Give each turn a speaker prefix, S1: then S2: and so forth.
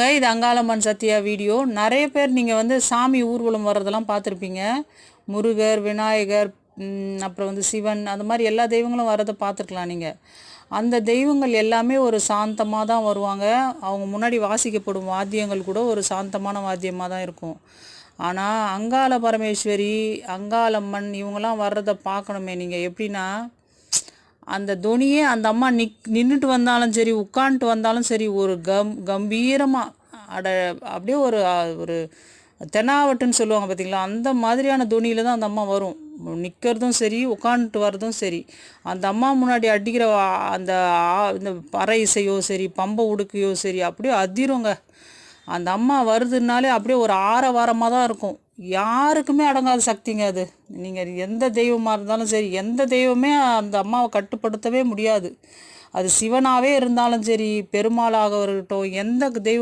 S1: வணக்கங்க. இது அங்காளம்மன் சத்யா வீடியோ. நிறைய பேர் நீங்கள் வந்து சாமி ஊர்வலம் வர்றதெல்லாம் பார்த்துருப்பீங்க. முருகர், விநாயகர், அப்புறம் வந்து சிவன், அந்த மாதிரி எல்லா தெய்வங்களும் வர்றதை பார்த்துருக்கலாம் நீங்கள். அந்த தெய்வங்கள் எல்லாமே ஒரு சாந்தமாக தான் வருவாங்க. அவங்க முன்னாடி வாசிக்கப்படும் வாத்தியங்கள் கூட ஒரு சாந்தமான வாத்தியமாக தான் இருக்கும். ஆனால் அங்காள பரமேஸ்வரி, அங்காளம்மன் இவங்கெல்லாம் வர்றதை பார்க்கணுமே நீங்கள். எப்படின்னா அந்த தொனியே அந்த அம்மா நின்றுட்டு வந்தாலும் சரி, உட்காந்துட்டு வந்தாலும் சரி, ஒரு கம்பீரமாக அப்படியே ஒரு ஒரு தெனாவட்டுன்னு சொல்லுவாங்க பார்த்தீங்களா, அந்த மாதிரியான தொனியில் தான் அந்த அம்மா வரும். நிற்கிறதும் சரி, உட்காந்துட்டு வர்றதும் சரி. அந்த அம்மா முன்னாடி அடிக்கிற அந்த இந்த பறை இசையோ சரி, பம்பை உடுக்கையோ சரி, அப்படியே அதிருங்க. அந்த அம்மா வருதுனாலே அப்படியே ஒரு ஆரவாரமாக தான் இருக்கும். யாருக்குமே அடங்காத சக்திங்க அது. நீங்கள் எந்த தெய்வமாக இருந்தாலும் சரி, எந்த தெய்வமே அந்த அம்மாவை கட்டுப்படுத்தவே முடியாது. அது சிவனாகவே இருந்தாலும் சரி, பெருமாளாக இருக்கட்டும், எந்த தெய்வம்